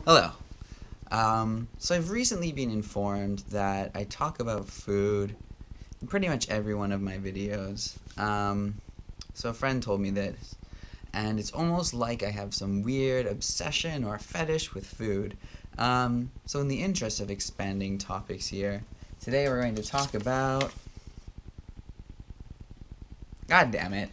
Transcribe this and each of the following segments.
Hello. So I've recently been informed that I talk about food in pretty much every one of my videos. So a friend told me this, and it's almost like I have some weird obsession or fetish with food. So in the interest of expanding topics here, today we're going to talk about. God damn it.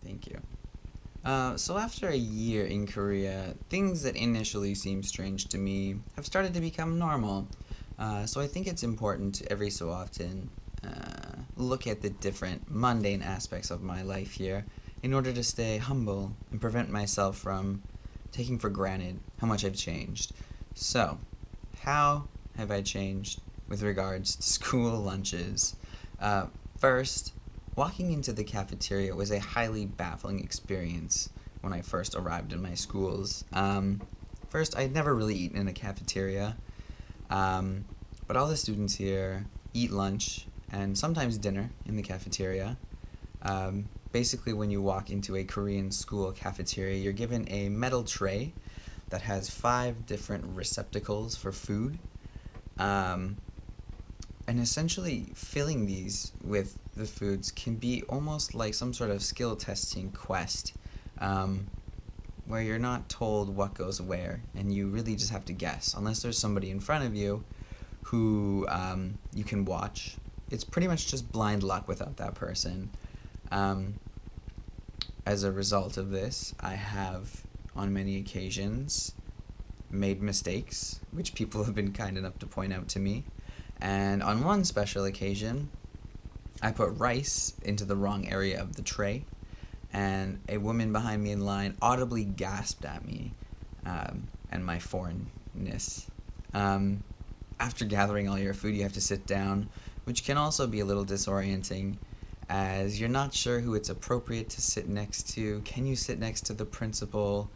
Thank you. So after a year in Korea, things that initially seemed strange to me have started to become normal. So I think it's important to every so often look at the different mundane aspects of my life here in order to stay humble and prevent myself from taking for granted how much I've changed. So, how have I changed with regards to school lunches? Uh, First, walking into the cafeteria was a highly baffling experience when I first arrived in my schools. First, I'd never really eaten in a cafeteria, um, but all the students here eat lunch and sometimes dinner in the cafeteria. Basically, when you walk into a Korean school cafeteria, you're given a metal tray that has 5 different receptacles for food. Um, and essentially, filling these with the foods can be almost like some sort of skill testing quest, um, where you're not told what goes where, and you really just have to guess. Unless there's somebody in front of you who you can watch, it's pretty much just blind luck without that person. Um, as a result of this, I have, on many occasions, made mistakes, which people have been kind enough to point out to me. And on one special occasion, I put rice into the wrong area of the tray, and a woman behind me in line audibly gasped at me and my foreignness. Um, After gathering all your food, you have to sit down, which can also be a little disorienting as you're not sure who it's appropriate to sit next to. Can you sit next to the principal?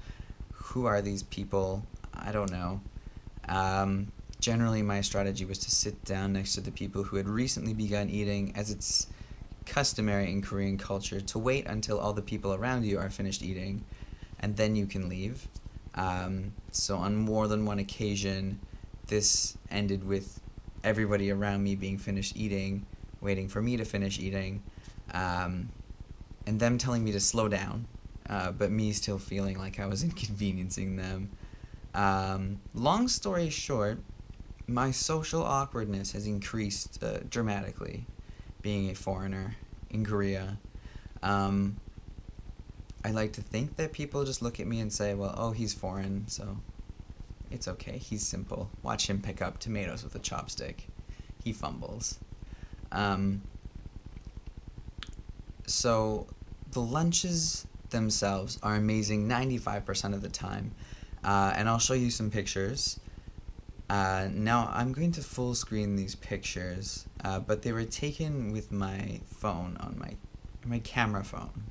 Who are these people? I don't know. Generally, my strategy was to sit down next to the people who had recently begun eating, as it's customary in Korean culture to wait until all the people around you are finished eating, and then you can leave. So on more than one occasion, this ended with everybody around me being finished eating, waiting for me to finish eating, um, and them telling me to slow down, but me still feeling like I was inconveniencing them. Long story short, my social awkwardness has increased dramatically being a foreigner in Korea. Um, I like to think that people just look at me and say, well, oh, he's foreign, so it's okay. He's simple. Watch him pick up tomatoes with a chopstick. He fumbles. Um, so the lunches themselves are amazing 95% of the time. And I'll show you some pictures. Now I'm going to full screen these pictures, but they were taken with my phone on my camera phone.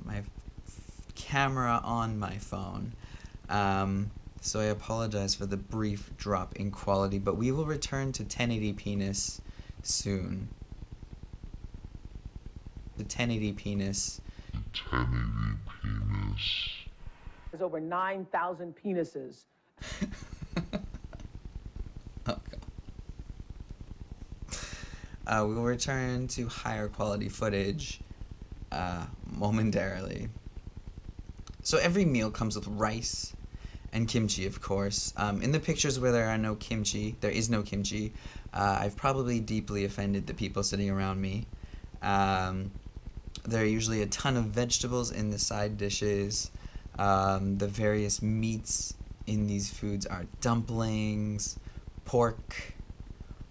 My camera on my phone. So I apologize for the brief drop in quality, but we will return to 1080 penis soon. The 1080 penis. There's over 9,000 penises. Oh God. We will return to higher quality footage momentarily. So every meal comes with rice and kimchi, of course. In the pictures where there is no kimchi. I've probably deeply offended the people sitting around me. There are usually a ton of vegetables in the side dishes. The various meats in these foods are dumplings, pork,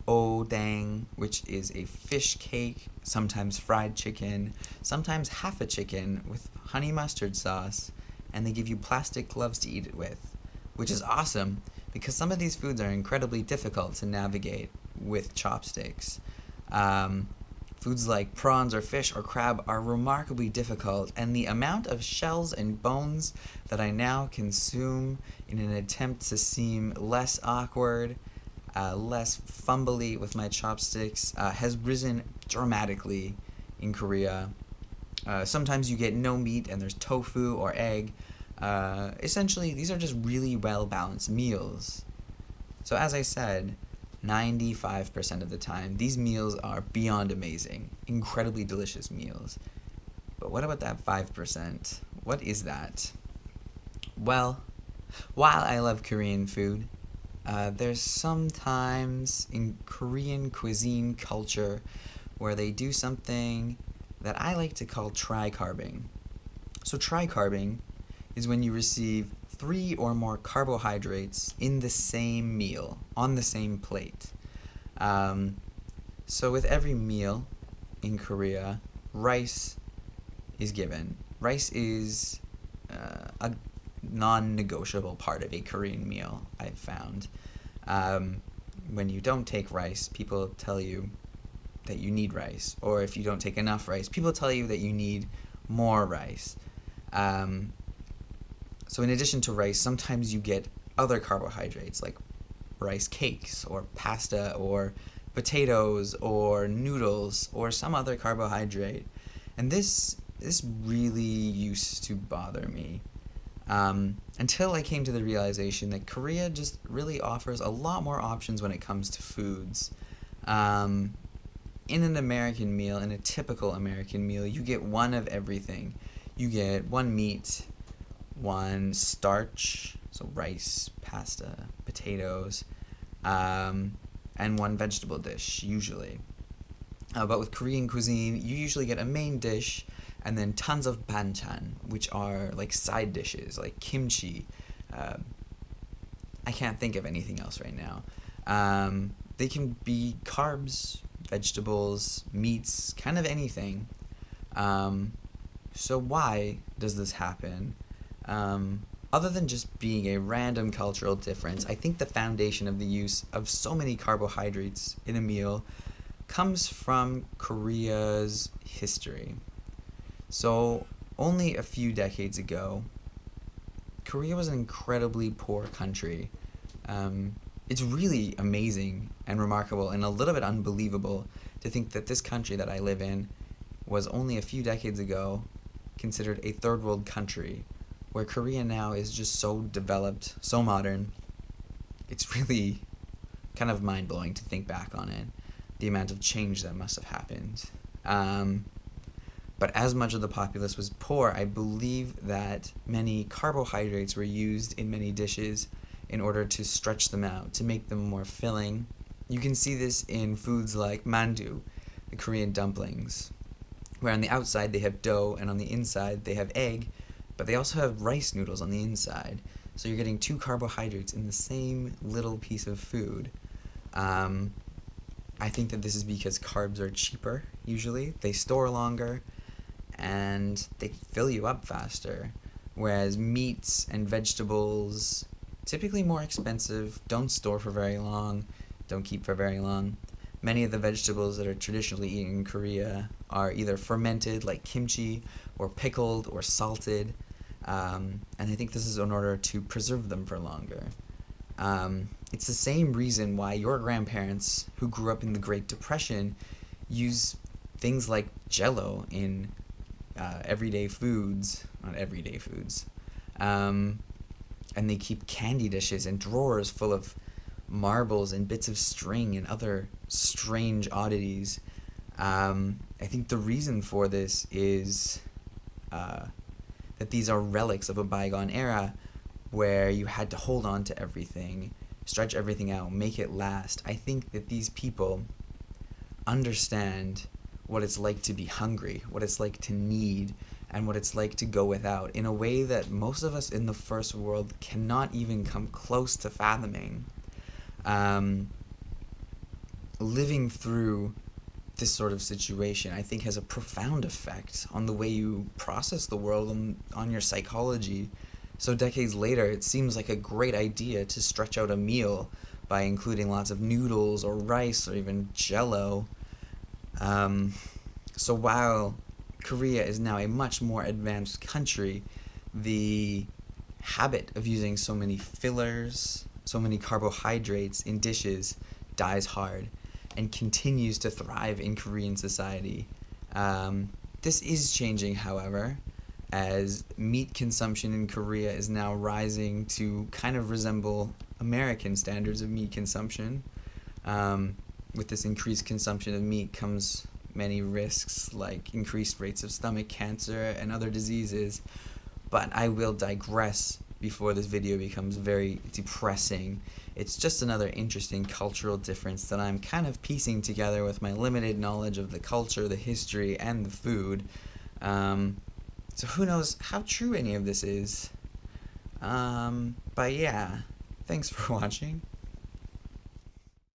odang, which is a fish cake, sometimes fried chicken, sometimes half a chicken with honey mustard sauce, and they give you plastic gloves to eat it with, which is awesome because some of these foods are incredibly difficult to navigate with chopsticks. Foods like prawns or fish or crab are remarkably difficult, and the amount of shells and bones that I now consume in an attempt to seem less awkward, less fumbly with my chopsticks, has risen dramatically in Korea. Sometimes you get no meat and there's tofu or egg. Essentially, these are just really well-balanced meals. So as I said, 95% of the time, these meals are beyond amazing, incredibly delicious meals. But what about that 5%? What is that? Well, while I love Korean food, there's sometimes in Korean cuisine culture where they do something that I like to call tricarbing. So tricarbing is when you receive 3 or more carbohydrates in the same meal, on the same plate. So with every meal in Korea, rice is given. Rice is a non-negotiable part of a Korean meal, I've found. When you don't take rice, people tell you that you need rice. Or if you don't take enough rice, people tell you that you need more rice. So in addition to rice, sometimes you get other carbohydrates like rice cakes or pasta or potatoes or noodles or some other carbohydrate. And this really used to bother me. Until I came to the realization that Korea just really offers a lot more options when it comes to foods. In an American meal, in a typical American meal, you get one of everything. You get one meat, one starch, so rice, pasta, potatoes, and one vegetable dish, usually. But with Korean cuisine, you usually get a main dish and then tons of banchan, which are like side dishes, like kimchi. I can't think of anything else right now. They can be carbs, vegetables, meats, kind of anything. So why does this happen? Other than just being a random cultural difference, I think the foundation of the use of so many carbohydrates in a meal comes from Korea's history. So, only a few decades ago, Korea was an incredibly poor country. It's really amazing and remarkable and a little bit unbelievable to think that this country that I live in was only a few decades ago considered a third world country, where Korea now is just so developed, so modern. It's really kind of mind-blowing to think back on it, the amount of change that must have happened. But as much of the populace was poor, I believe that many carbohydrates were used in many dishes in order to stretch them out, to make them more filling. You can see this in foods like mandu, the Korean dumplings, where on the outside they have dough and on the inside they have egg, but they also have rice noodles on the inside. So you're getting 2 carbohydrates in the same little piece of food. I think that this is because carbs are cheaper, usually. They store longer, and they fill you up faster. Whereas meats and vegetables, typically more expensive, don't store for very long, don't keep for very long. Many of the vegetables that are traditionally eaten in Korea are either fermented, like kimchi, or pickled, or salted. And I think this is in order to preserve them for longer. It's the same reason why your grandparents, who grew up in the Great Depression, use things like Jell-O in everyday foods, not everyday foods. And they keep candy dishes and drawers full of marbles and bits of string and other strange oddities. I think the reason for this is that these are relics of a bygone era where you had to hold on to everything, stretch everything out, make it last. I think that these people understand what it's like to be hungry, what it's like to need, and what it's like to go without in a way that most of us in the first world cannot even come close to fathoming. Living through this sort of situation, I think, has a profound effect on the way you process the world and on your psychology. So decades later, it seems like a great idea to stretch out a meal by including lots of noodles or rice or even Jell-O. So while Korea is now a much more advanced country, the habit of using so many fillers, so many carbohydrates in dishes dies hard and continues to thrive in Korean society. This is changing, however, as meat consumption in Korea is now rising to kind of resemble American standards of meat consumption. With this increased consumption of meat comes many risks, like increased rates of stomach cancer and other diseases. But I will digress before this video becomes very depressing. It's just another interesting cultural difference that I'm kind of piecing together with my limited knowledge of the culture, the history, and the food. So who knows how true any of this is. But yeah, thanks for watching.